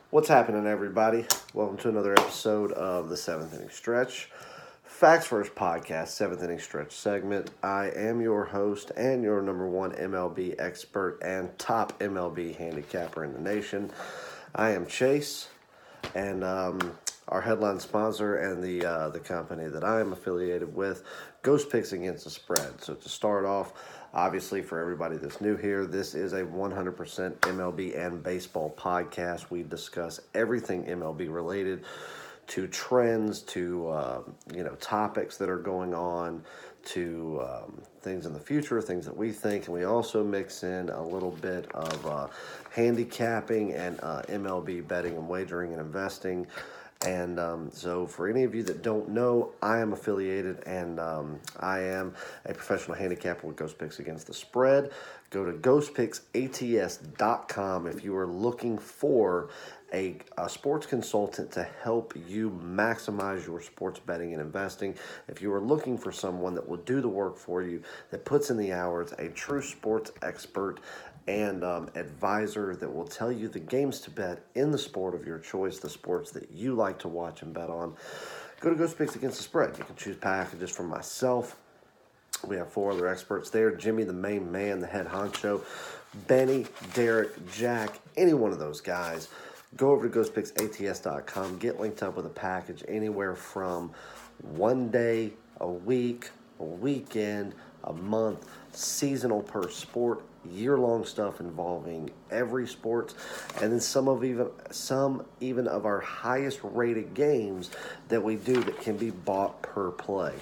What's happening, everybody? Welcome to another episode of the Seventh Inning Stretch. Facts First Podcast, Seventh Inning Stretch segment. I am your host and your number one MLB expert and top MLB handicapper in the nation. I am Chase, and our headline sponsor and the company that I am affiliated with, Ghost Picks Against the Spread. So to start off, obviously for everybody that's new here, this is a 100% MLB and baseball podcast. We discuss everything MLB related, to trends, to topics that are going on, to things in the future, things that we think, and we also mix in a little bit of handicapping and MLB betting and wagering and investing. And so for any of you that don't know, I am affiliated and I am a professional handicapper with Ghost Picks Against the Spread. Go to ghostpicksats.com if you are looking for a sports consultant to help you maximize your sports betting and investing. If you are looking for someone that will do the work for you, that puts in the hours, a true sports expert and advisor that will tell you the games to bet in the sport of your choice, the sports that you like to watch and bet on, go to Ghost Picks Against the Spread. You can choose packages from myself. We have 4 other experts there. Jimmy, the main man, the head honcho, Benny, Derek, Jack, any one of those guys. Go over to ghostpicksats.com. Get linked up with a package anywhere from 1 day, a week, a weekend, a month, seasonal per sport, year-long stuff involving every sport, and then some even of our highest rated games that we do that can be bought per play.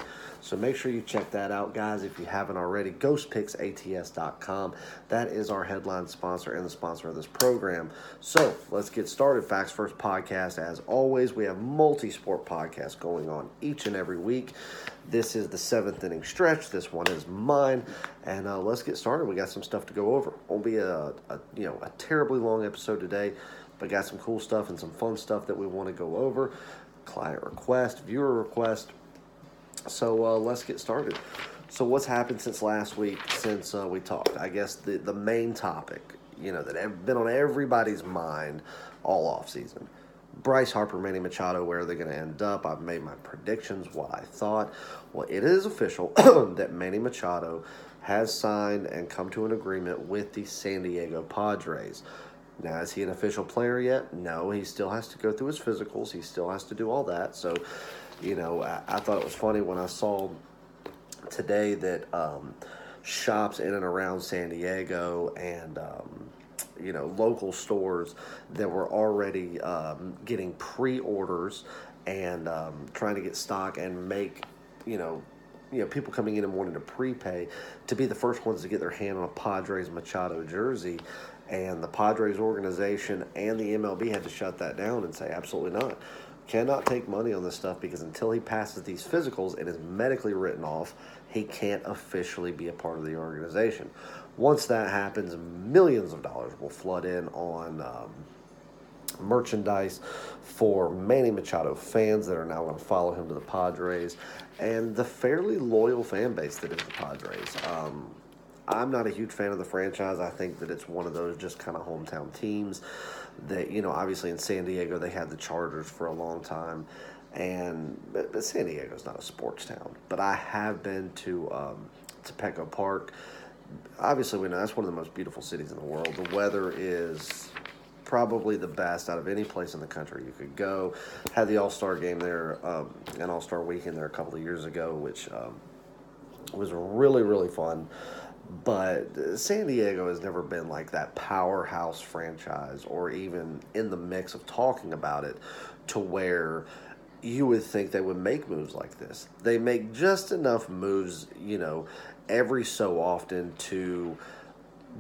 So make sure you check that out, guys, if you haven't already. ghostpicksats.com. That is our headline sponsor and the sponsor of this program. So let's get started. Facts First Podcast. As always, we have multi-sport podcasts going on each and every week. This is the 7th Inning Stretch. This one is mine. And let's get started. We got some stuff to go over. Won't be a terribly long episode today, but got some cool stuff and some fun stuff that we want to go over. Client request, viewer request. So let's get started. So what's happened since last week, since we talked? I guess the main topic, that have been on everybody's mind all off season. Bryce Harper, Manny Machado, where are they going to end up? I've made my predictions, what I thought. Well, it is official that Manny Machado has signed and come to an agreement with the San Diego Padres. Now, is he an official player yet? No, he still has to go through his physicals. He still has to do all that. So, I thought it was funny when I saw today that shops in and around San Diego and local stores that were already getting pre-orders and trying to get stock and make, people coming in and wanting to prepay to be the first ones to get their hand on a Padres Machado jersey. And the Padres organization and the MLB had to shut that down and say, absolutely not. Cannot take money on this stuff because until he passes these physicals and is medically written off, he can't officially be a part of the organization. Once that happens, millions of dollars will flood in on merchandise for Manny Machado fans that are now going to follow him to the Padres and the fairly loyal fan base that is the Padres. I'm not a huge fan of the franchise. I think that it's one of those just kind of hometown teams that, obviously in San Diego they had the Chargers for a long time, but San Diego's not a sports town. But I have been to Petco Park. Obviously, we know that's one of the most beautiful cities in the world. The weather is probably the best out of any place in the country you could go. Had the All-Star game there, an All-Star weekend there a couple of years ago, which was really, really fun. But San Diego has never been like that powerhouse franchise or even in the mix of talking about it to where you would think they would make moves like this. They make just enough moves, every so often to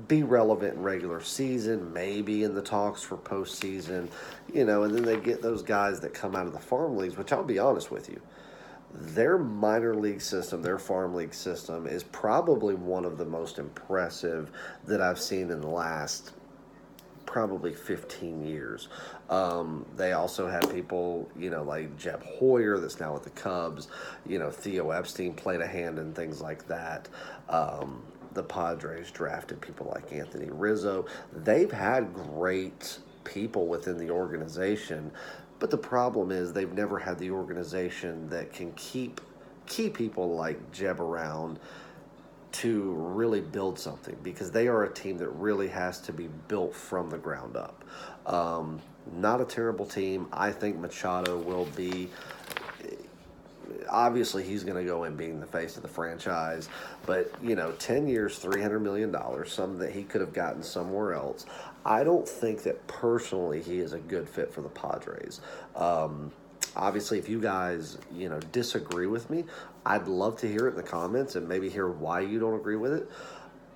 be relevant in regular season, maybe in the talks for postseason, and then they get those guys that come out of the farm leagues, which I'll be honest with you. Their minor league system, their farm league system, is probably one of the most impressive that I've seen in the last probably 15 years. They also have people, like Jeb Hoyer that's now with the Cubs. Theo Epstein played a hand in things like that. The Padres drafted people like Anthony Rizzo. They've had great people within the organization. But the problem is they've never had the organization that can keep people like Jeb around to really build something, because they are a team that really has to be built from the ground up. Not a terrible team. I think Machado will be. Obviously, he's going to go in being the face of the franchise, but 10 years, $300 million, something that he could have gotten somewhere else. I don't think that personally he is a good fit for the Padres. Obviously, if you guys disagree with me, I'd love to hear it in the comments and maybe hear why you don't agree with it.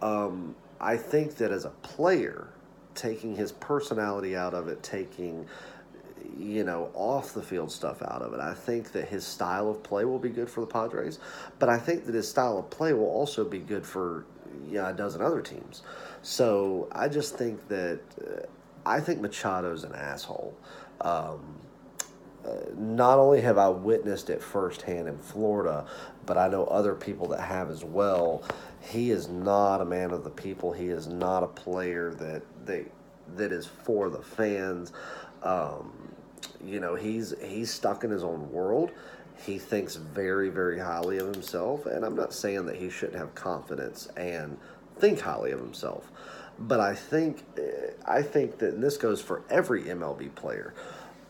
I think that as a player, taking his personality out of it, taking off the field stuff out of it, I think that his style of play will be good for the Padres, but I think that his style of play will also be good for a dozen other teams. So I just think that I think Machado's an asshole. Not only have I witnessed it firsthand in Florida, but I know other people that have as well. He is not a man of the people. He is not a player that is for the fans. He's stuck in his own world. He thinks very, very highly of himself, and I'm not saying that he shouldn't have confidence and think highly of himself, but I think that, and this goes for every MLB player,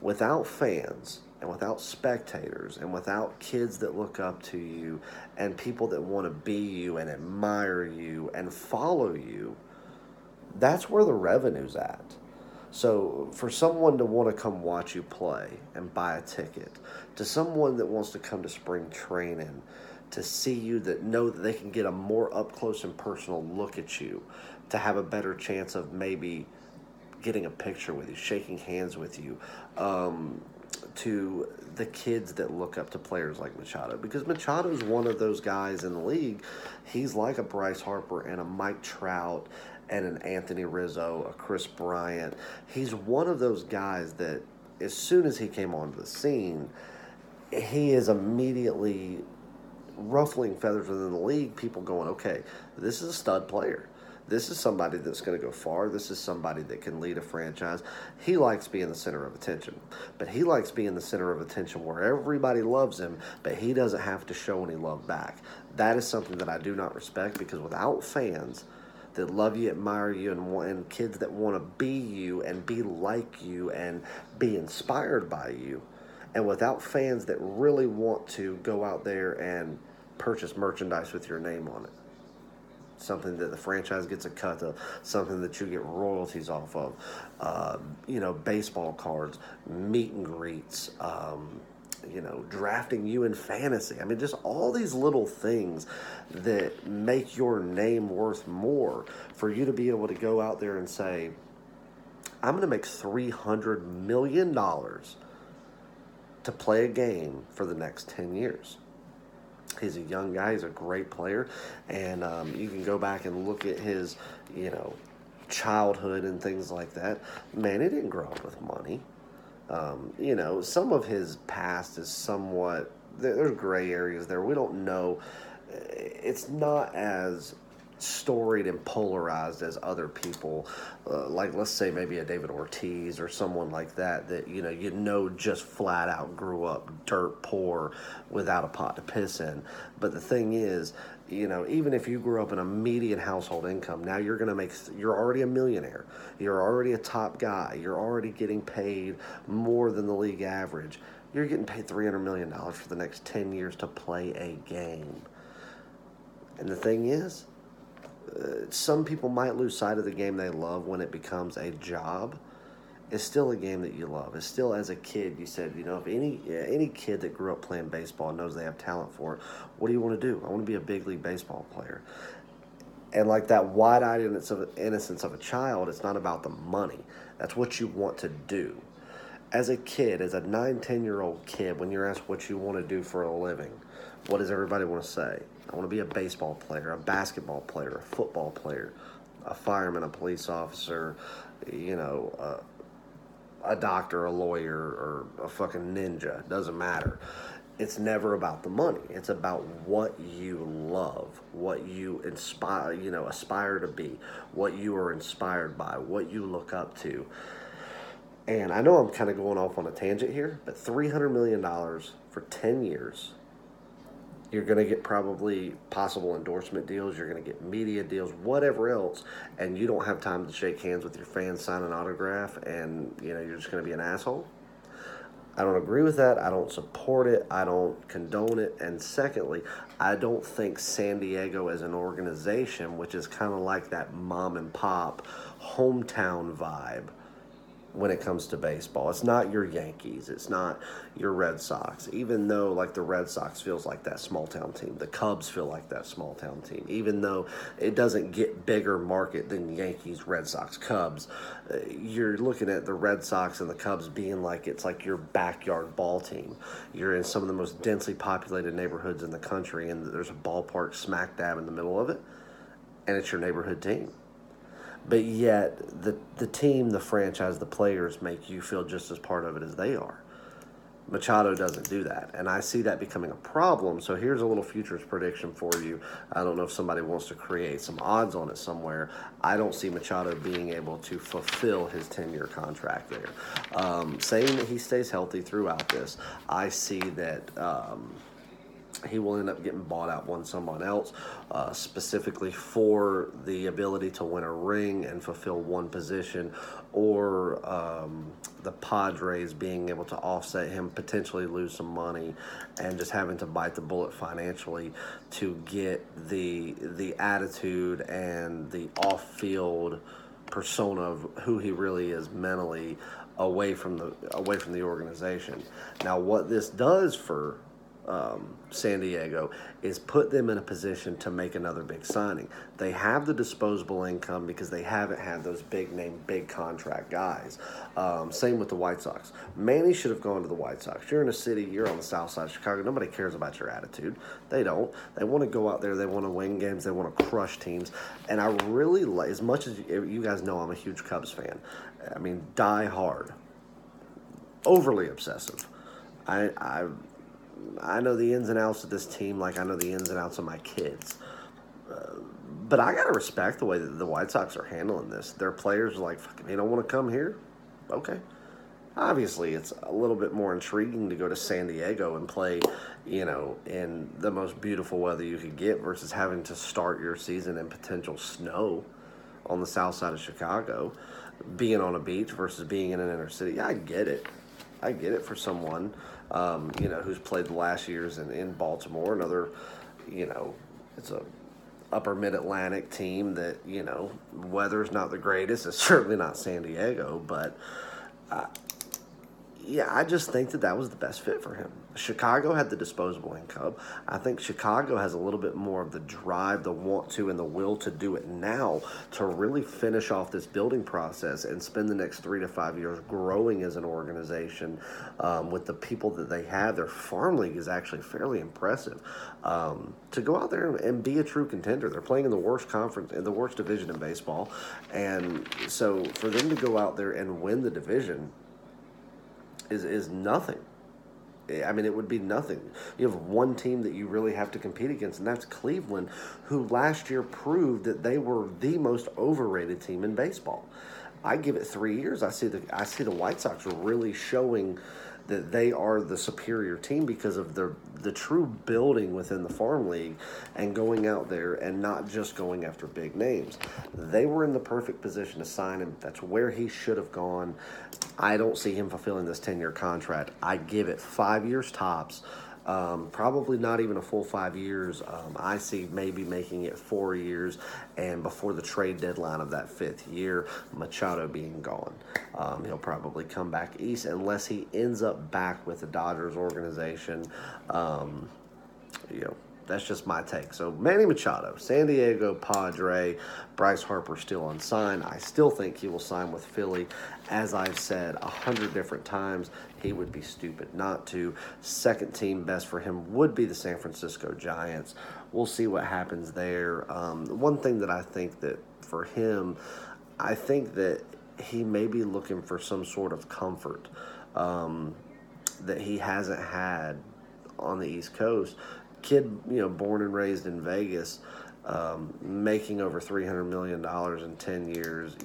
without fans and without spectators and without kids that look up to you and people that want to be you and admire you and follow you, that's where the revenue's at. So for someone to want to come watch you play and buy a ticket, to someone that wants to come to spring training to see you, that know that they can get a more up close and personal look at you, to have a better chance of maybe getting a picture with you, shaking hands with you, to the kids that look up to players like Machado, because Machado is one of those guys in the league. He's like a Bryce Harper and a Mike Trout and an Anthony Rizzo, a Chris Bryant. He's one of those guys that as soon as he came onto the scene, he is immediately ruffling feathers within the league, people going, okay, this is a stud player. This is somebody that's going to go far. This is somebody that can lead a franchise. He likes being the center of attention, but he likes being the center of attention where everybody loves him, but he doesn't have to show any love back. That is something that I do not respect, because without fans that love you, admire you, and kids that want to be you and be like you and be inspired by you, and without fans that really want to go out there and purchase merchandise with your name on it, something that the franchise gets a cut of, something that you get royalties off of, baseball cards, meet and greets, drafting you in fantasy. I mean, just all these little things that make your name worth more, for you to be able to go out there and say, I'm going to make $300 million to play a game for the next 10 years. He's a young guy. He's a great player. And you can go back and look at his, childhood and things like that. Man, he didn't grow up with money. Some of his past is somewhat, there's gray areas there. We don't know. It's not as storied and polarized as other people, like let's say maybe a David Ortiz or someone like that just flat out grew up dirt poor without a pot to piss in. But the thing is, even if you grew up in a median household income, now you're already a millionaire. You're already a top guy. You're already getting paid more than the league average. You're getting paid $300 million for the next 10 years to play a game. And the thing is, some people might lose sight of the game they love when it becomes a job. It's still a game that you love. It's still, as a kid, you said, if any kid that grew up playing baseball knows they have talent for it, what do you want to do? I want to be a big league baseball player. And like that wide-eyed innocence of a child, it's not about the money. That's what you want to do. As a kid, as a 9, 10-year-old kid, when you're asked what you want to do for a living, what does everybody want to say? I want to be a baseball player, a basketball player, a football player, a fireman, a police officer, a doctor, a lawyer, or a fucking ninja. It doesn't matter. It's never about the money. It's about what you love, what you aspire to be, what you are inspired by, what you look up to. And I know I'm kind of going off on a tangent here, but $300 million for 10 years. You're going to get probably possible endorsement deals. You're going to get media deals, whatever else, and you don't have time to shake hands with your fans, sign an autograph, and you're just going to be an asshole. I don't agree with that. I don't support it. I don't condone it. And secondly, I don't think San Diego as an organization, which is kind of like that mom and pop hometown vibe when it comes to baseball. It's not your Yankees. It's not your Red Sox. Even though like the Red Sox feels like that small town team. The Cubs feel like that small town team. Even though it doesn't get bigger market than Yankees, Red Sox, Cubs, you're looking at the Red Sox and the Cubs being like it's like your backyard ball team. You're in some of the most densely populated neighborhoods in the country, and there's a ballpark smack dab in the middle of it, and it's your neighborhood team. But yet, the team, the franchise, the players make you feel just as part of it as they are. Machado doesn't do that, and I see that becoming a problem. So here's a little futures prediction for you. I don't know if somebody wants to create some odds on it somewhere. I don't see Machado being able to fulfill his 10-year contract there. Saying that he stays healthy throughout this, I see that he will end up getting bought out by someone else, specifically for the ability to win a ring and fulfill one position, or the Padres being able to offset him, potentially lose some money, and just having to bite the bullet financially to get the attitude and the off-field persona of who he really is mentally away from the organization. Now, what this does for San Diego is put them in a position to make another big signing. They have the disposable income because they haven't had those big name, big contract guys. Same with the White Sox. Manny should have gone to the White Sox. You're in a city, you're on the south side of Chicago. Nobody cares about your attitude. They don't. They want to go out there. They want to win games. They want to crush teams. And I really like, as much as you guys know, I'm a huge Cubs fan. I mean, die hard. Overly obsessive. I know the ins and outs of this team like I know the ins and outs of my kids. But I got to respect the way that the White Sox are handling this. Their players are like, fucking, they don't want to come here? Okay. Obviously, it's a little bit more intriguing to go to San Diego and play, in the most beautiful weather you could get versus having to start your season in potential snow on the south side of Chicago, being on a beach versus being in an inner city. Yeah, I get it. I get it for someone, who's played the last years in Baltimore. Another, it's a upper mid-Atlantic team that, weather's not the greatest. It's certainly not San Diego, but I just think that was the best fit for him. Chicago had the disposable income. I think Chicago has a little bit more of the drive, the want to, and the will to do it now to really finish off this building process and spend the next 3 to 5 years growing as an organization with the people that they have. Their farm league is actually fairly impressive. To go out there and be a true contender. They're playing in the worst conference, in the worst division in baseball. And so for them to go out there and win the division is nothing. I mean, it would be nothing. You have one team that you really have to compete against, and that's Cleveland, who last year proved that they were the most overrated team in baseball. I give it 3 years. I see the White Sox really showing that they are the superior team because of the true building within the farm league and going out there and not just going after big names. They were in the perfect position to sign him. That's where he should have gone. I don't see him fulfilling this 10-year contract. I give it 5 years tops. Probably not even a full 5 years. I see maybe making it 4 years, and before the trade deadline of that 5th year, Machado being gone. He'll probably come back east unless he ends up back with the Dodgers organization. That's just my take. So Manny Machado, San Diego Padre, Bryce Harper still unsigned. I still think he will sign with Philly. As I've said 100 different times, he would be stupid not to. Second team best for him would be the San Francisco Giants. We'll see what happens there. One thing that I think that for him, I think that he may be looking for some sort of comfort that he hasn't had on the East Coast. Kid, born and raised in Vegas, making over $300 million in 10 years,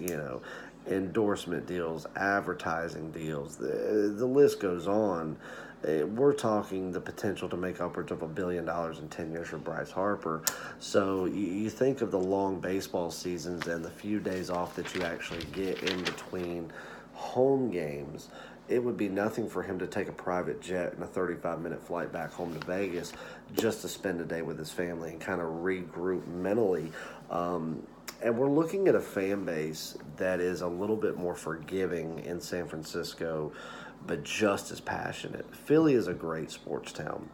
endorsement deals, advertising deals. The list goes on. We're talking the potential to make upwards of $1 billion in 10 years for Bryce Harper. So you think of the long baseball seasons and the few days off that you actually get in between home games. It would be nothing for him to take a private jet and a 35-minute flight back home to Vegas just to spend a day with his family and kind of regroup mentally. And we're looking at a fan base that is a little bit more forgiving in San Francisco, but just as passionate. Philly is a great sports town.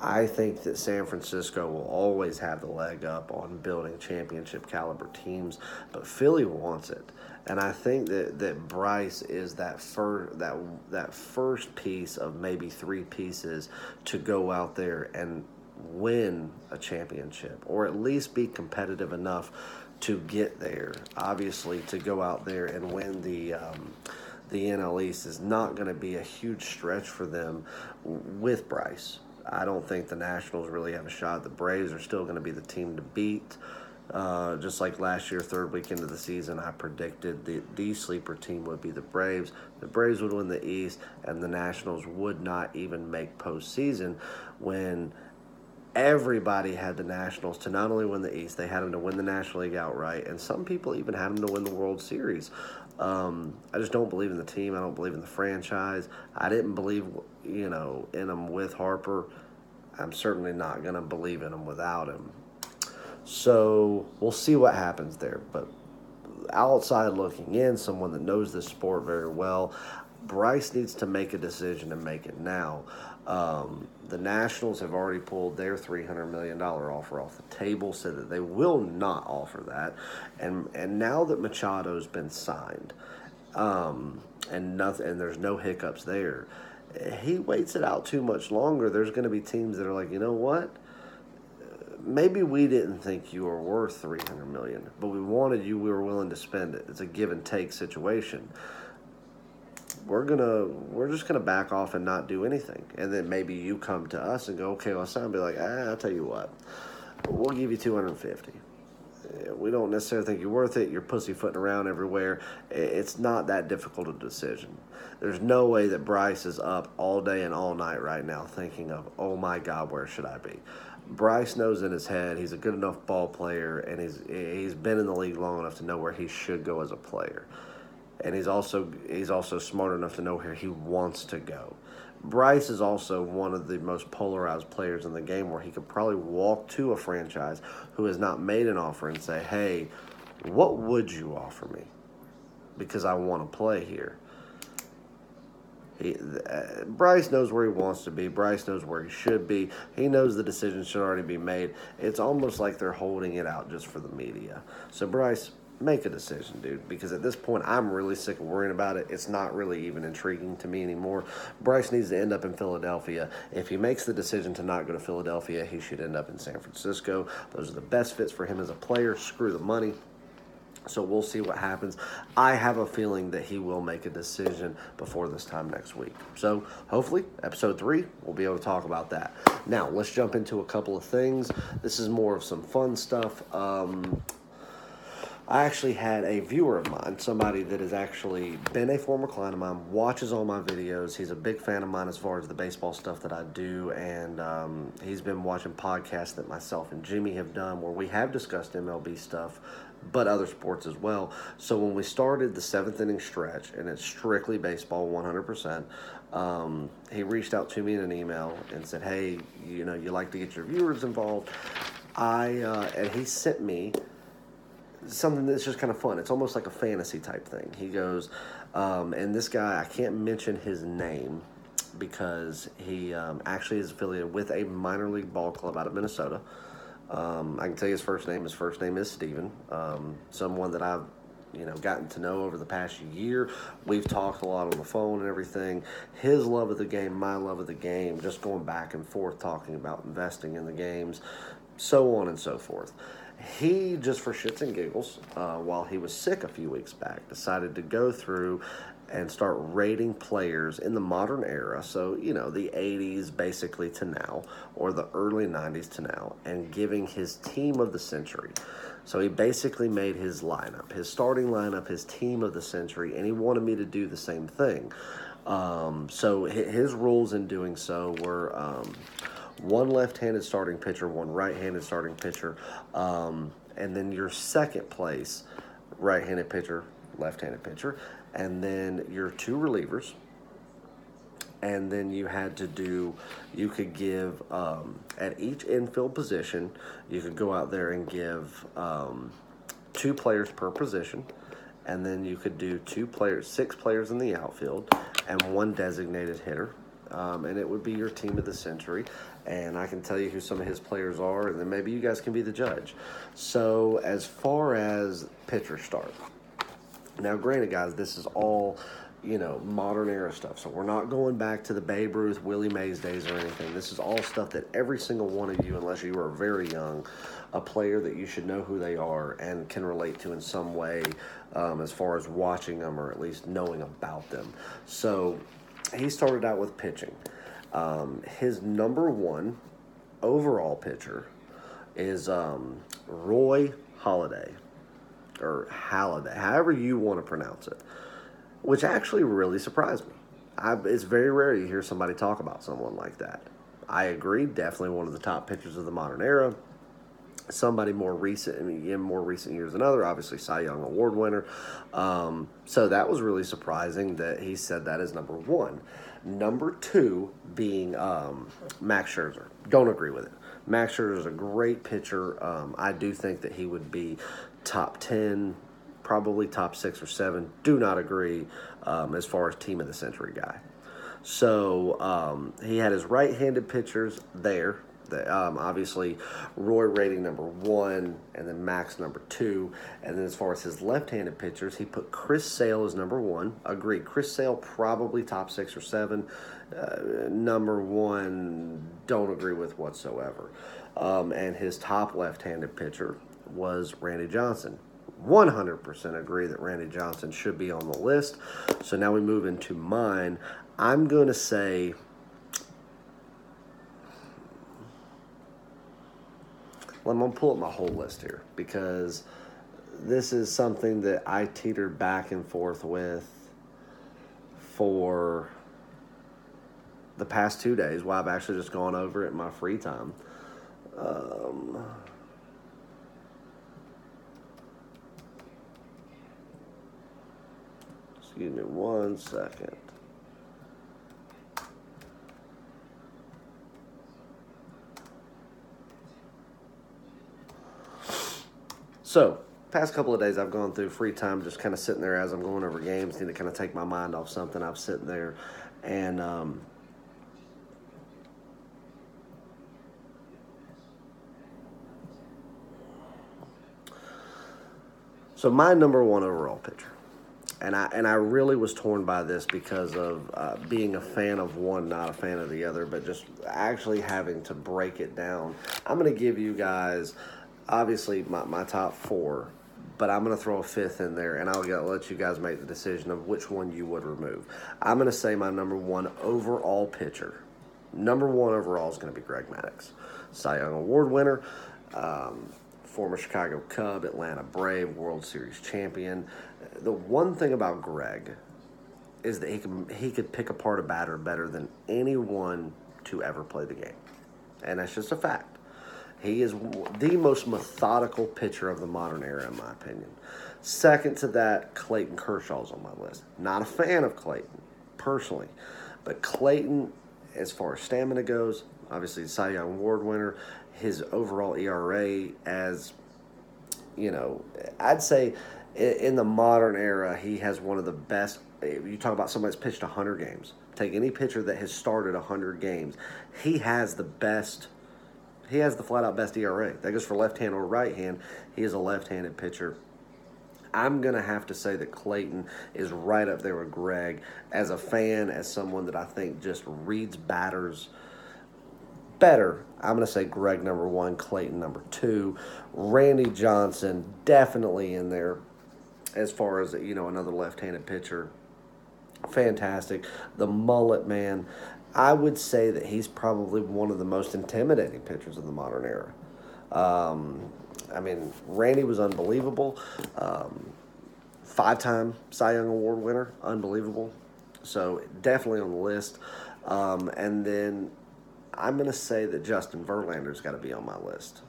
I think that San Francisco will always have the leg up on building championship caliber teams, but Philly wants it. And I think that Bryce is that first piece of maybe three pieces to go out there and win a championship, or at least be competitive enough to get there. Obviously, to go out there and win the NL East is not going to be a huge stretch for them with Bryce. I don't think the Nationals really have a shot. The Braves are still going to be the team to beat. Just like last year, third week into the season, I predicted the sleeper team would be the Braves. The Braves would win the East, and the Nationals would not even make postseason when everybody had the Nationals to not only win the East, they had them to win the National League outright, and some people even had them to win the World Series. I just don't believe in the team. I don't believe in the franchise. I didn't believe, in them with Harper. I'm certainly not going to believe in them without him. So we'll see what happens there. But outside looking in, someone that knows this sport very well, Bryce needs to make a decision and make it now. The Nationals have already pulled their $300 million offer off the table, said that they will not offer that. And now that Machado's been signed, and there's no hiccups there, he waits it out too much longer. There's going to be teams that are like, you know what? Maybe we didn't think you were worth $300 million, but we wanted you. We were willing to spend it. It's a give and take situation. We're just gonna back off and not do anything, and then maybe you come to us and go, okay, well, I'll be like, I'll tell you what, we'll give you $250. We don't necessarily think you're worth it. You're pussyfooting around everywhere. It's not that difficult a decision. There's no way that Bryce is up all day and all night right now thinking of, oh my God, where should I be? Bryce knows in his head he's a good enough ball player, and he's been in the league long enough to know where he should go as a player. And he's also smart enough to know where he wants to go. Bryce is also one of the most polarized players in the game, where he could probably walk to a franchise who has not made an offer and say, hey, what would you offer me? Because I want to play here. Bryce knows where he wants to be. Bryce knows where he should be. He knows the decision should already be made. It's almost like they're holding it out just for the media. So, Bryce, make a decision, dude, because at this point, I'm really sick of worrying about it. It's not really even intriguing to me anymore. Bryce needs to end up in Philadelphia. If he makes the decision to not go to Philadelphia, he should end up in San Francisco. Those are the best fits for him as a player. Screw the money. So we'll see what happens. I have a feeling that he will make a decision before this time next week. So hopefully, episode 3, we'll be able to talk about that. Now, let's jump into a couple of things. This is more of some fun stuff. I actually had a viewer of mine, somebody that has actually been a former client of mine, watches all my videos. He's a big fan of mine as far as the baseball stuff that I do, and he's been watching podcasts that myself and Jimmy have done where we have discussed MLB stuff, but other sports as well. So when we started the 7th inning stretch, and it's strictly baseball 100%, he reached out to me in an email and said, hey, you like to get your viewers involved. And he sent me something that's just kind of fun. It's almost like a fantasy type thing. He goes, and this guy, I can't mention his name because he actually is affiliated with a minor league ball club out of Minnesota. I can tell you his first name. His first name is Steven. Someone that I've gotten to know over the past year. We've talked a lot on the phone and everything. His love of the game, my love of the game, just going back and forth talking about investing in the games, so on and so forth. He, just for shits and giggles, while he was sick a few weeks back, decided to go through and start rating players in the modern era. So, the 80s basically to now, or the early 90s to now, and giving his team of the century. So he basically made his lineup, his starting lineup, his team of the century, and he wanted me to do the same thing. So his rules in doing so were one left-handed starting pitcher, one right-handed starting pitcher, and then your second place right-handed pitcher, left-handed pitcher, and then your two relievers. And then you could give, at each infield position, you could go out there and give two players per position. And then you could do 6 players in the outfield, and one designated hitter. And it would be your team of the century. And I can tell you who some of his players are, and then maybe you guys can be the judge. So as far as pitcher start, now granted, guys, this is all, modern era stuff. So we're not going back to the Babe Ruth, Willie Mays days or anything. This is all stuff that every single one of you, unless you are very young, a player that you should know who they are and can relate to in some way, as far as watching them or at least knowing about them. So he started out with pitching. His number one overall pitcher is Roy Halladay, or Halladay, however you want to pronounce it, which actually really surprised me. It's very rare you hear somebody talk about someone like that. I agree, definitely one of the top pitchers of the modern era. Somebody more recent, in more recent years than other, obviously Cy Young Award winner. So that was really surprising that he said that as number one. Number two being Max Scherzer. Don't agree with it. Max Scherzer is a great pitcher. I do think that he would be top 10, probably top 6 or 7. Do not agree as far as team of the century guy. So he had his right-handed pitchers there. Obviously, Roy rating number 1, and then Max number 2. And then as far as his left-handed pitchers, he put Chris Sale as number 1. Agreed. Chris Sale probably top 6 or 7. Number 1, don't agree with whatsoever. And his top left-handed pitcher was Randy Johnson. 100% agree that Randy Johnson should be on the list. So now we move into mine. I'm going to say, I'm going to pull up my whole list here because this is something that I teetered back and forth with for the past 2 days while I've actually just gone over it in my free time. Excuse me 1 second. So, past couple of days I've gone through free time, just kind of sitting there as I'm going over games, need to kind of take my mind off something. I'm sitting there and so my number 1 overall pitcher. And I really was torn by this because of being a fan of one, not a fan of the other, but just actually having to break it down. I'm going to give you guys, obviously, my top 4, but I'm going to throw a 5th in there, and I'll let you guys make the decision of which one you would remove. I'm going to say my number 1 overall pitcher. Number 1 overall is going to be Greg Maddux, Cy Young Award winner, former Chicago Cub, Atlanta Brave, World Series champion. The one thing about Greg is that he could pick apart a batter better than anyone to ever play the game. And that's just a fact. He is the most methodical pitcher of the modern era, in my opinion. Second to that, Clayton Kershaw's on my list. Not a fan of Clayton, personally. But Clayton, as far as stamina goes, obviously the Cy Young Award winner, his overall ERA as, I'd say in the modern era, he has one of the best. You talk about somebody that's pitched 100 games. Take any pitcher that has started 100 games. He has the best. He has the flat-out best ERA. That goes for left hand or right hand. He is a left-handed pitcher. I'm going to have to say that Clayton is right up there with Greg. As a fan, as someone that I think just reads batters better, I'm going to say Greg number 1, Clayton number 2. Randy Johnson definitely in there as far as, another left-handed pitcher. fantastic. The mullet, man. I would say that he's probably one of the most intimidating pitchers of the modern era. I mean, Randy was unbelievable. Five-time Cy Young Award winner, unbelievable. So definitely on the list. And then I'm going to say that Justin Verlander's got to be on my list.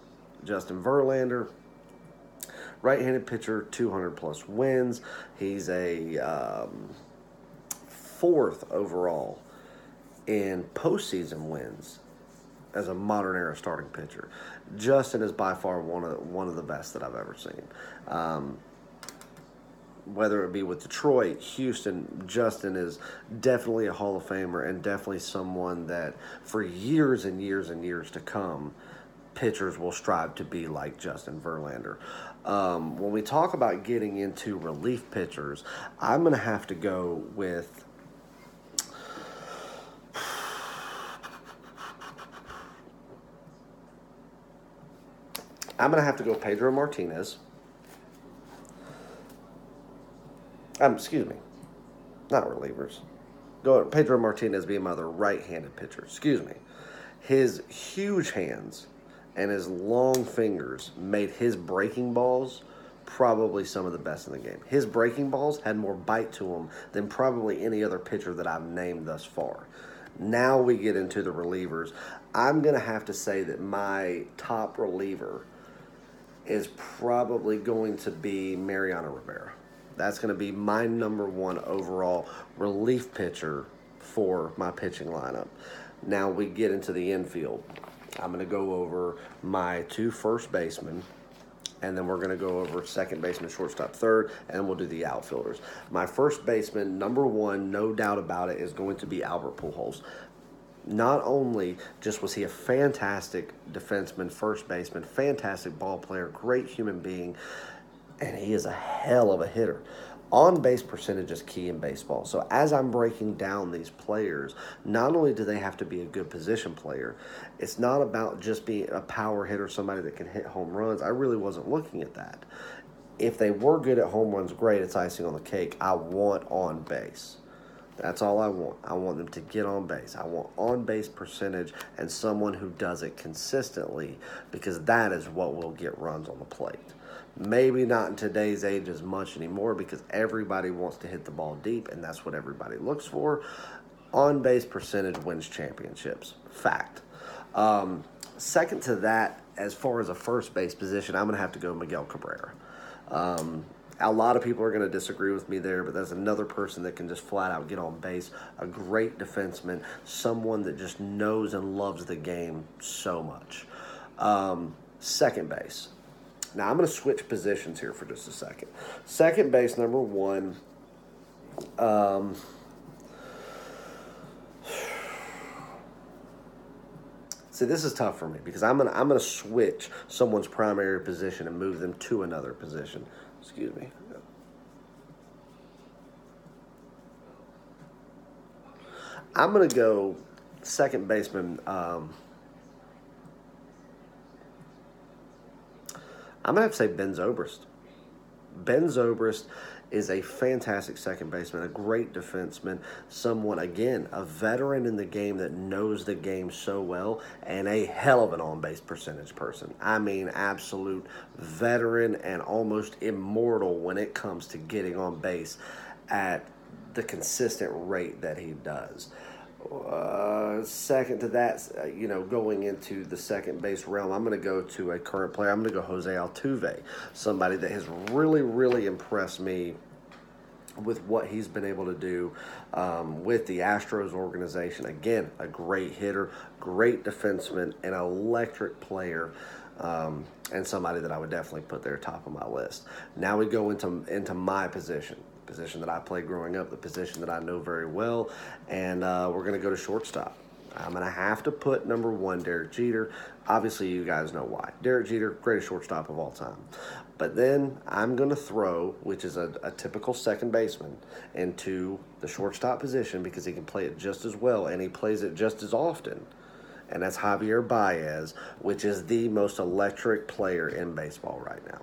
Justin Verlander, right-handed pitcher, 200 plus wins. He's a fourth overall in postseason wins as a modern era starting pitcher. Justin is by far one of the best that I've ever seen. Whether it be with Detroit, Houston, Justin is definitely a Hall of Famer and definitely someone that for years and years and years to come, pitchers will strive to be like Justin Verlander. When we talk about getting into relief pitchers, I'm going to have to go with Pedro Martinez. Excuse me, not relievers. Pedro Martinez being my other right-handed pitcher. Excuse me. His huge hands and his long fingers made his breaking balls probably some of the best in the game. His breaking balls had more bite to them than probably any other pitcher that I've named thus far. Now we get into the relievers. I'm going to have to say that my top reliever is probably going to be Mariano Rivera. That's going to be my number one overall relief pitcher for my pitching lineup. Now we get into the infield. I'm going to go over my two first basemen, and then we're going to go over second baseman, shortstop, third, and we'll do the outfielders. My first baseman, number one, no doubt about it, is going to be Albert Pujols. Not only just was he a fantastic defenseman, first baseman, fantastic ball player, great human being, and he is a hell of a hitter. On-base percentage is key in baseball. So as I'm breaking down these players, not only do they have to be a good position player, it's not about just being a power hitter, somebody that can hit home runs. I really wasn't looking at that. If they were good at home runs, great, it's icing on the cake. I want on base. That's all I want. I want them to get on base. I want on-base percentage and someone who does it consistently, because that is what will get runs on the plate. Maybe not in today's age as much anymore because everybody wants to hit the ball deep, and that's what everybody looks for. On-base percentage wins championships. Fact. Second to that, as far as a first base position, I'm going to have to go Miguel Cabrera. A lot of people are going to disagree with me there, but there's another person that can just flat out get on base. A great defenseman, someone that just knows and loves the game so much. Second base. Now, I'm going to switch positions here for just a second. Second base, number one. See, this is tough for me because I'm gonna switch someone's primary position and move them to another position. Excuse me. I'm going to go second baseman. I'm going to have to say Ben Zobrist. Ben Zobrist is a fantastic second baseman, a great defenseman, someone, again, a veteran in the game that knows the game so well, and a hell of an on-base percentage person. I mean, absolute veteran and almost immortal when it comes to getting on base at the consistent rate that he does. Second to that, going into the second base realm, I'm going to go to a current player. I'm going to go Jose Altuve, somebody that has really, really impressed me with what he's been able to do with the Astros organization. Again, a great hitter, great defenseman, an electric player, and somebody that I would definitely put there top of my list. Now we go into my position that I played growing up, the position that I know very well, and we're going to go to shortstop. I'm going to have to put number one, Derek Jeter. Obviously, you guys know why. Derek Jeter, greatest shortstop of all time. But then I'm going to throw, which is a typical second baseman, into the shortstop position because he can play it just as well, and he plays it just as often. And that's Javier Baez, which is the most electric player in baseball right now.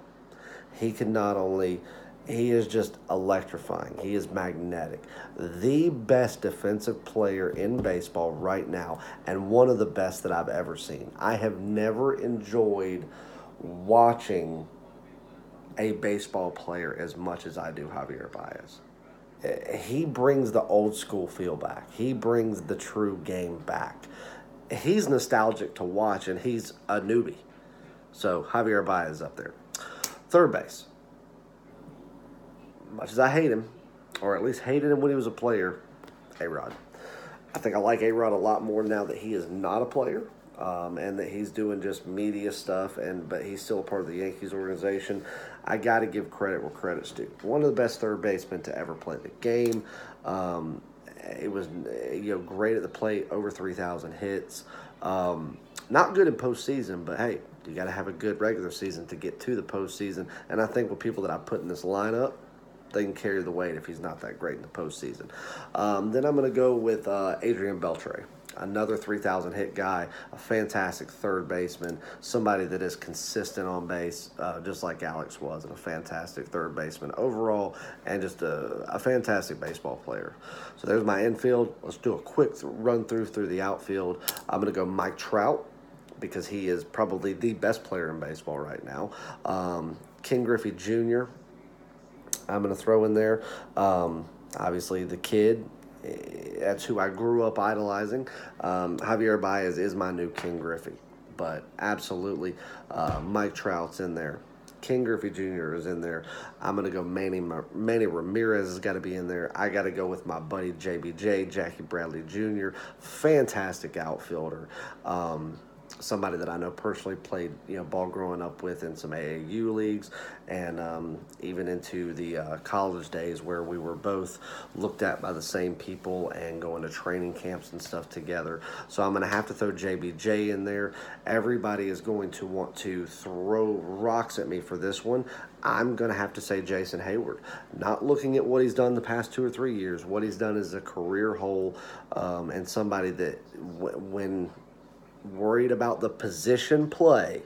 He can not only He is just electrifying. He is magnetic. The best defensive player in baseball right now, and one of the best that I've ever seen. I have never enjoyed watching a baseball player as much as I do Javier Baez. He brings the old school feel back. He brings the true game back. He's nostalgic to watch, and he's a newbie. So Javier Baez is up there. Third base. Much as I hate him, or at least hated him when he was a player, A-Rod. I think I like A-Rod a lot more now that he is not a player, and that he's doing just media stuff, but he's still a part of the Yankees organization. I got to give credit where credit's due. One of the best third basemen to ever play the game. It was great at the plate, over 3,000 hits. Not good in postseason, but hey, you got to have a good regular season to get to the postseason. And I think with people that I put in this lineup, they can carry the weight if he's not that great in the postseason. Then I'm going to go with Adrian Beltre, another 3,000 hit guy, a fantastic third baseman, somebody that is consistent on base, just like Alex was, and a fantastic third baseman overall, and just a fantastic baseball player. So there's my infield. Let's do a quick run through the outfield. I'm going to go Mike Trout, because he is probably the best player in baseball right now. Ken Griffey Jr., I'm going to throw in there. Obviously, the kid, that's who I grew up idolizing. Javier Baez is my new King Griffey, but absolutely, Mike Trout's in there. King Griffey Jr. is in there. I'm going to go Manny Ramirez has got to be in there. I got to go with my buddy JBJ, Jackie Bradley Jr., fantastic outfielder. Somebody that I know personally, played ball growing up with in some AAU leagues, and even into the college days where we were both looked at by the same people and going to training camps and stuff together. So I'm going to have to throw JBJ in there. Everybody is going to want to throw rocks at me for this one. I'm going to have to say Jason Hayward. Not looking at what he's done the past 2 or 3 years, what he's done as a career whole, and somebody that when worried about the position play,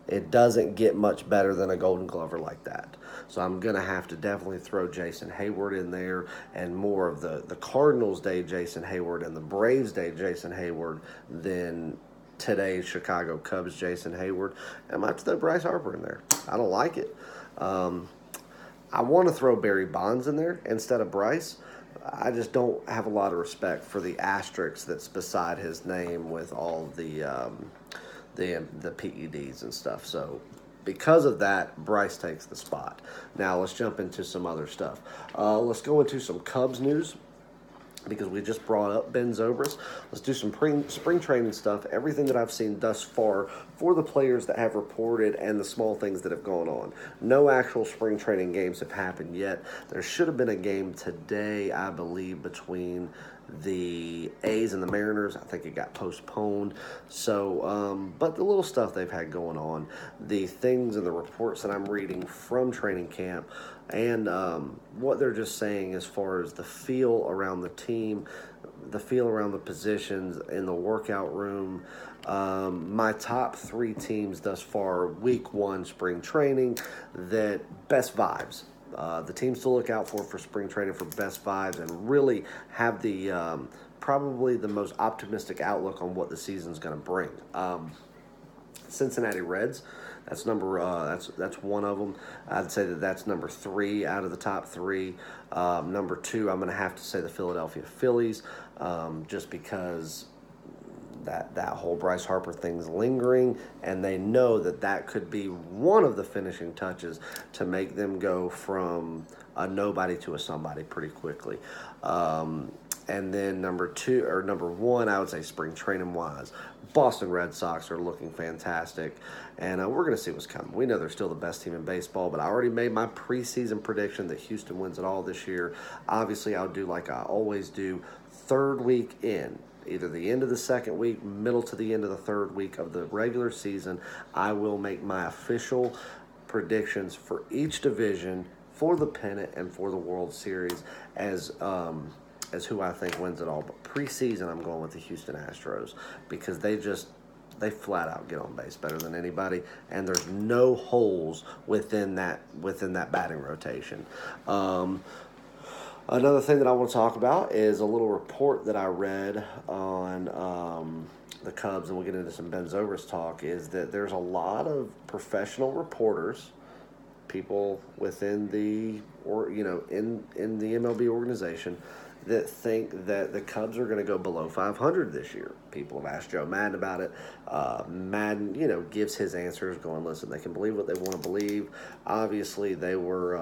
it doesn't get much better than a Golden Glover like that. So I'm going to have to definitely throw Jason Hayward in there, and more of the Cardinals day Jason Hayward and the Braves day Jason Hayward than today's Chicago Cubs Jason Hayward. And I might have to throw Bryce Harper in there. I don't like it. I want to throw Barry Bonds in there instead of Bryce. I just don't have a lot of respect for the asterisk that's beside his name with all the PEDs and stuff. So because of that, Bryce takes the spot. Now let's jump into some other stuff. Let's go into some Cubs news, because we just brought up Ben Zobrist. Let's do some spring training stuff, everything that I've seen thus far for the players that have reported and the small things that have gone on. No actual spring training games have happened yet. There should have been a game today, I believe, between the A's and the Mariners. I think it got postponed. So, but the little stuff they've had going on, the things and the reports that I'm reading from training camp, and what they're just saying as far as the feel around the team, the feel around the positions in the workout room. My top 3 teams thus far, week 1 spring training, that best vibes. The teams to look out for spring training for best vibes, and really have the probably the most optimistic outlook on what the season's going to bring. Cincinnati Reds, that's that's one of them. I'd say that's number 3 out of the top 3. Number 2, I'm going to have to say the Philadelphia Phillies, just because that whole Bryce Harper thing's lingering, and they know that could be one of the finishing touches to make them go from a nobody to a somebody pretty quickly. And then number 1, I would say spring training wise, Boston Red Sox are looking fantastic, and we're going to see what's coming. We know they're still the best team in baseball, but I already made my preseason prediction that Houston wins it all this year. Obviously, I'll do like I always do, third week in, either the end of the second week, middle to the end of the third week of the regular season, I will make my official predictions for each division, for the pennant, and for the World Series as who I think wins it all. But preseason, I'm going with the Houston Astros, because they just They flat out get on base better than anybody, and there's no holes within that batting rotation. Um, Another thing that I want to talk about is a little report that I read on the Cubs, and we'll get into some Ben Zobrist talk. Is that there's a lot of professional reporters, people within the or in the MLB organization, that think that the Cubs are going to go below 500 this year. People have asked Joe Madden about it. Madden, gives his answers, going, listen, they can believe what they want to believe. Obviously, they were.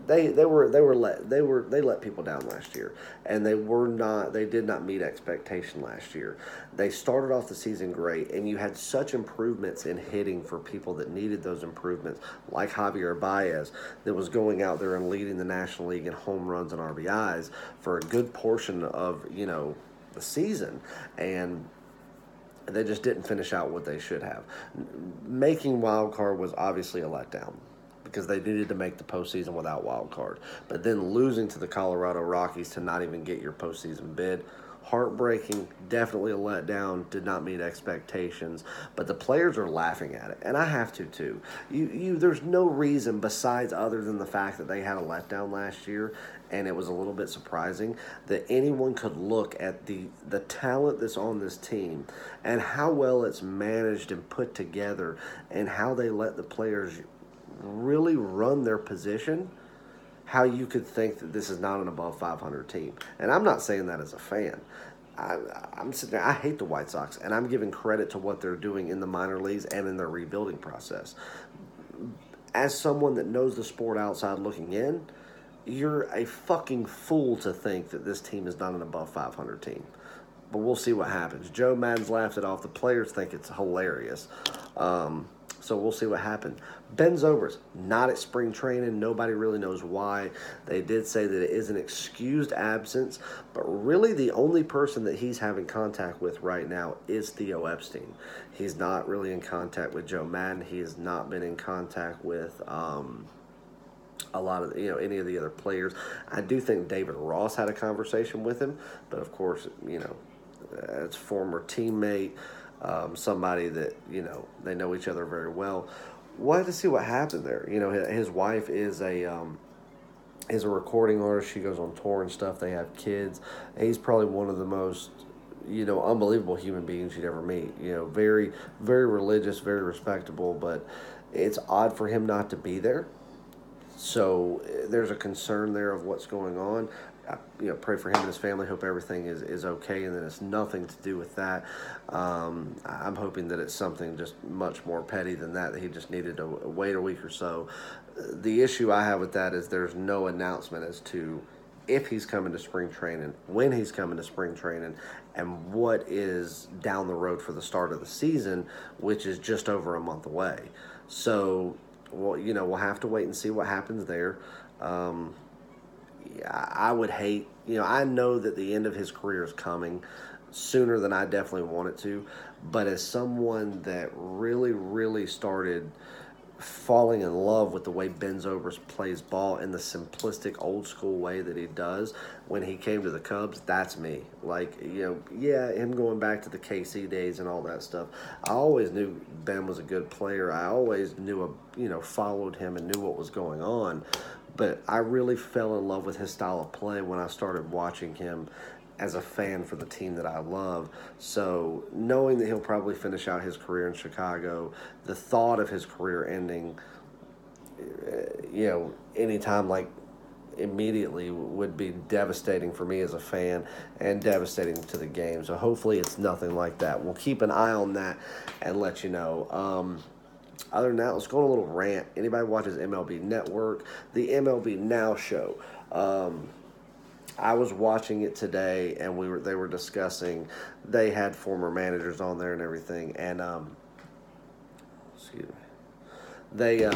They let people down last year, and they did not meet expectation last year. They started off the season great, and you had such improvements in hitting for people that needed those improvements, like Javier Baez, that was going out there and leading the National League in home runs and RBIs for a good portion of the season, and they just didn't finish out what they should have. Making wild card was obviously a letdown, because they needed to make the postseason without wild card. But then losing to the Colorado Rockies to not even get your postseason bid, heartbreaking, definitely a letdown, did not meet expectations. But the players are laughing at it, and I have to too. There's no reason besides other than the fact that they had a letdown last year, and it was a little bit surprising that anyone could look at the talent that's on this team and how well it's managed and put together and how they let the players really run their position, how you could think that this is not an above 500 team. And I'm not saying that as a fan. I'm sitting there, I hate the White Sox, and I'm giving credit to what they're doing in the minor leagues and in their rebuilding process. As someone that knows the sport outside looking in, you're a fucking fool to think that this team is not an above 500 team. But we'll see what happens. Joe Madden's laughed it off. The players think it's hilarious. So we'll see what happens. Ben Zobrist, not at spring training. Nobody really knows why. They did say that it is an excused absence, but really the only person that he's having contact with right now is Theo Epstein. He's not really in contact with Joe Madden. He has not been in contact with a lot of any of the other players. I do think David Ross had a conversation with him, but of course, it's former teammate. Somebody that they know each other very well. We'll have to see what happened there. His wife is a recording artist. She goes on tour and stuff. They have kids. He's probably one of the most unbelievable human beings you'd ever meet. Very, very religious, very respectable. But it's odd for him not to be there. So there's a concern there of what's going on. Pray for him and his family. Hope everything is okay, and that it's nothing to do with that. I'm hoping that it's something just much more petty than that he just needed to wait a week or so. The issue I have with that is there's no announcement as to if he's coming to spring training, when he's coming to spring training, and what is down the road for the start of the season, which is just over a month away. So, we'll have to wait and see what happens there. I would hate, I know that the end of his career is coming sooner than I definitely want it to, but as someone that really, really started falling in love with the way Ben Zobrist plays ball in the simplistic old school way that he does when he came to the Cubs, that's me. Him going back to the KC days and all that stuff. I always knew Ben was a good player. I always knew, followed him and knew what was going on. But I really fell in love with his style of play when I started watching him as a fan for the team that I love. So knowing that he'll probably finish out his career in Chicago, the thought of his career ending, anytime immediately would be devastating for me as a fan and devastating to the game. So hopefully it's nothing like that. We'll keep an eye on that and let you know. Other than that, let's go on a little rant. Anybody watches MLB Network? The MLB Now show. I was watching it today, and they were discussing. They had former managers on there and everything, and excuse me. They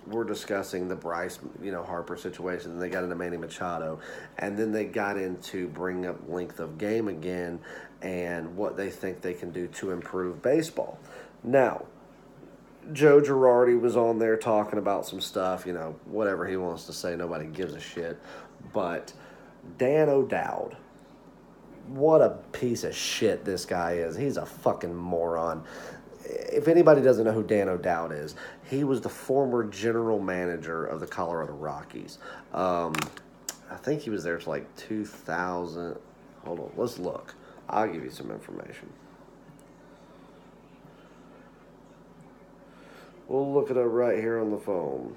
were discussing the Bryce, Harper situation. And they got into Manny Machado, and then they got into bringing up length of game again and what they think they can do to improve baseball. Now, Joe Girardi was on there talking about some stuff, whatever he wants to say, nobody gives a shit. But Dan O'Dowd what a piece of shit this guy is. He's a fucking moron. If anybody doesn't know who Dan O'Dowd is, he was the former general manager of the Colorado Rockies. I think he was there till like 2000. Hold on, let's look. I'll give you some information. We'll look it up right here on the phone.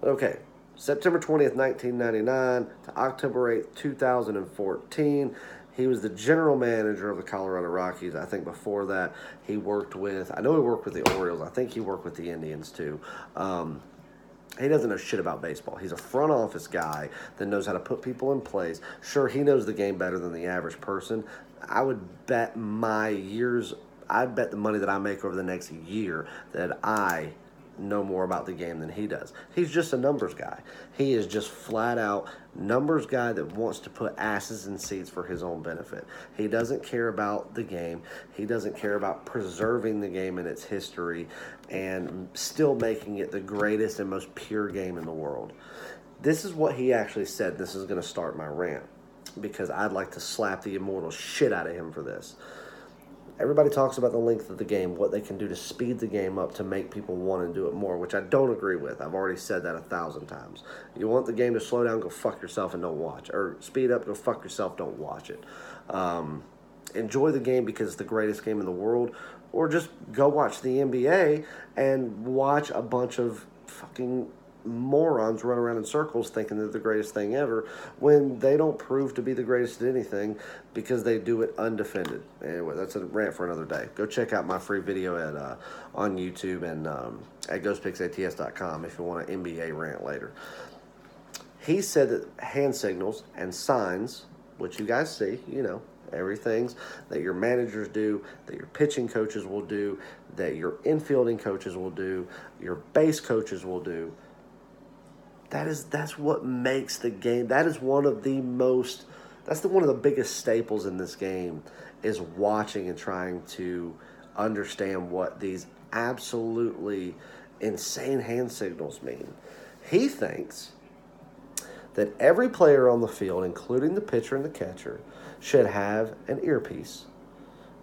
Okay, September 20th, 1999 to October 8th, 2014. He was the general manager of the Colorado Rockies. I think before that, I know he worked with the Orioles. I think he worked with the Indians too. He doesn't know shit about baseball. He's a front office guy that knows how to put people in place. Sure, he knows the game better than the average person. I'd bet the money that I make over the next year that I know more about the game than he does. He's just a numbers guy. He is just flat out numbers guy that wants to put asses in seats for his own benefit. He doesn't care about the game. He doesn't care about preserving the game in its history and still making it the greatest and most pure game in the world. This is what he actually said. This is going to start my rant because I'd like to slap the immortal shit out of him for this. Everybody talks about the length of the game, what they can do to speed the game up to make people want to do it more, which I don't agree with. I've already said that 1,000 times. You want the game to slow down, go fuck yourself and don't watch. Or speed up, go fuck yourself, don't watch it. Enjoy the game because it's the greatest game in the world. Or just go watch the NBA and watch a bunch of fucking morons run around in circles thinking they're the greatest thing ever when they don't prove to be the greatest at anything because they do it undefended. Anyway, that's a rant for another day. Go check out my free video on YouTube and at ghostpicksats.com if you want an NBA rant later. He said that hand signals and signs, which you guys see, everything's that your managers do, that your pitching coaches will do, that your infielding coaches will do, your base coaches will do. That's what makes the game. That is one of the biggest staples in this game is watching and trying to understand what these absolutely insane hand signals mean. He thinks that every player on the field, including the pitcher and the catcher, should have an earpiece.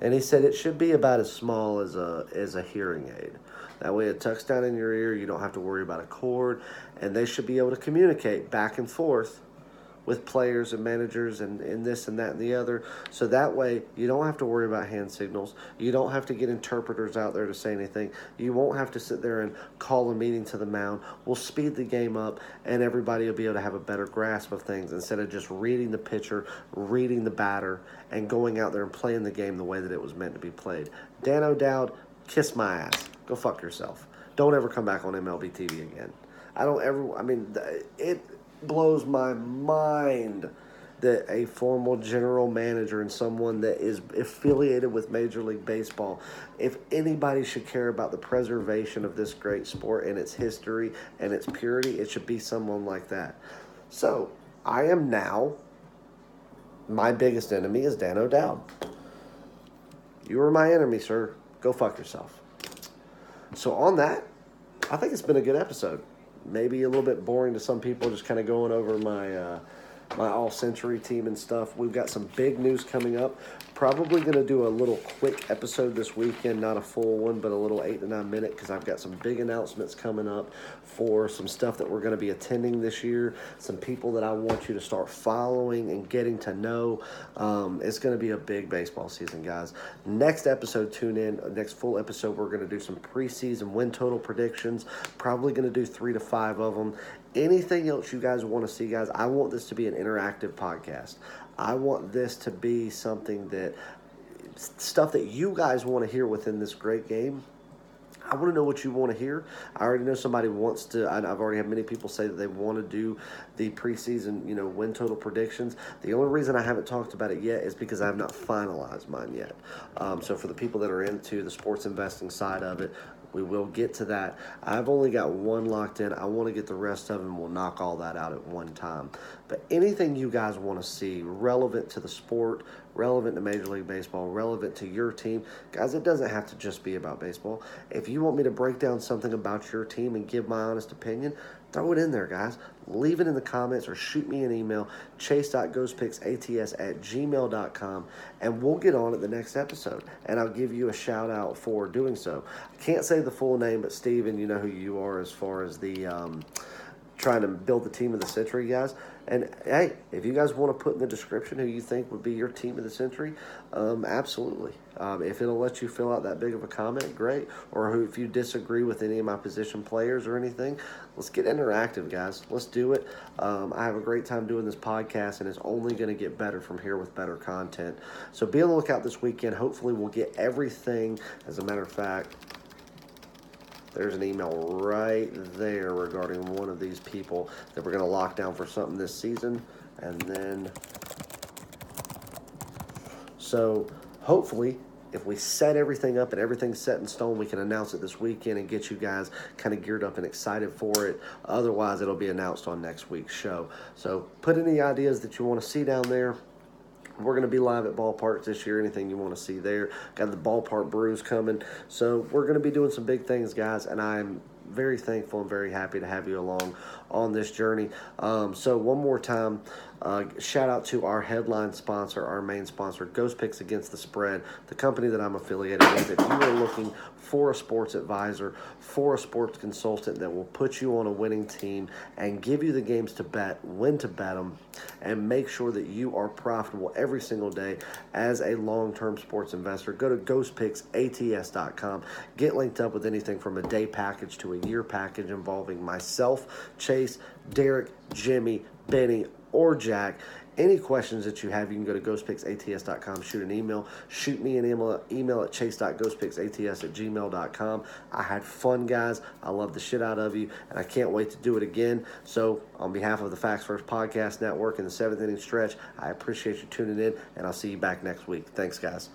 And he said it should be about as small as a hearing aid. That way it tucks down in your ear. You don't have to worry about a cord. And they should be able to communicate back and forth with players and managers and this and that and the other. So that way you don't have to worry about hand signals. You don't have to get interpreters out there to say anything. You won't have to sit there and call a meeting to the mound. We'll speed the game up and everybody will be able to have a better grasp of things instead of just reading the pitcher, reading the batter, and going out there and playing the game the way that it was meant to be played. Dan O'Dowd, kiss my ass. Go fuck yourself. Don't ever come back on MLB TV again. It blows my mind that a formal general manager and someone that is affiliated with Major League Baseball, if anybody should care about the preservation of this great sport and its history and its purity, it should be someone like that. So, my biggest enemy is Dan O'Dowd. You are my enemy, sir. Go fuck yourself. So on that, I think it's been a good episode. Maybe a little bit boring to some people, just kind of going over my all-century team and stuff. We've got some big news coming up. Probably going to do a little quick episode this weekend, not a full one, but a little 8 to 9 minute because I've got some big announcements coming up for some stuff that we're going to be attending this year, some people that I want you to start following and getting to know. It's going to be a big baseball season, guys. Next episode, tune in. Next full episode, we're going to do some preseason win total predictions. Probably going to do 3 to 5 of them. Anything else you guys want to see, guys, I want this to be an interactive podcast. I want this to be stuff that you guys want to hear within this great game. I want to know what you want to hear. I already know somebody wants to. I've already had many people say that they want to do the preseason, win total predictions. The only reason I haven't talked about it yet is because I have not finalized mine yet. So for the people that are into the sports investing side of it, we will get to that. I've only got one locked in. I want to get the rest of them. We'll knock all that out at one time. But anything you guys want to see relevant to the sport, relevant to Major League Baseball, relevant to your team, guys, it doesn't have to just be about baseball. If you want me to break down something about your team and give my honest opinion, Throw it in there, guys. Leave it in the comments or shoot me an email, chase.ghostpicksats@gmail.com, and we'll get on at the next episode. And I'll give you a shout out for doing so. I can't say the full name, but Steven, you know who you are as far as the trying to build the team of the century, guys. And hey, if you guys want to put in the description who you think would be your team of the century, absolutely. If it'll let you fill out that big of a comment, great. Or if you disagree with any of my position players or anything, let's get interactive, guys. Let's do it. I have a great time doing this podcast, and it's only going to get better from here with better content. So be on the lookout this weekend. Hopefully we'll get everything. As a matter of fact, there's an email right there regarding one of these people that we're going to lock down for something this season. And then, so hopefully, if we set everything up and everything's set in stone, we can announce it this weekend and get you guys kind of geared up and excited for it. Otherwise, it'll be announced on next week's show. So put any ideas that you want to see down there. We're going to be live at ballparks this year. Anything you want to see there. Got the ballpark brews coming. So we're going to be doing some big things, guys. And I'm very thankful and very happy to have you along on this journey. So one more time, shout out to our headline sponsor, our main sponsor, Ghost Picks Against the Spread, the company that I'm affiliated with. If you are looking for a sports advisor, for a sports consultant that will put you on a winning team and give you the games to bet, when to bet them, and make sure that you are profitable every single day as a long-term sports investor, go to ghostpicksats.com. Get linked up with anything from a day package to a year package involving myself, Chase, Derek, Jimmy, Benny, or Jack. Any questions that you have, you can go to ghostpicksats.com, shoot an email. Shoot me an email at chase.ghostpicksats@gmail.com. I had fun, guys. I love the shit out of you, and I can't wait to do it again. So on behalf of the Facts First Podcast Network and the 7th Inning Stretch, I appreciate you tuning in, and I'll see you back next week. Thanks, guys.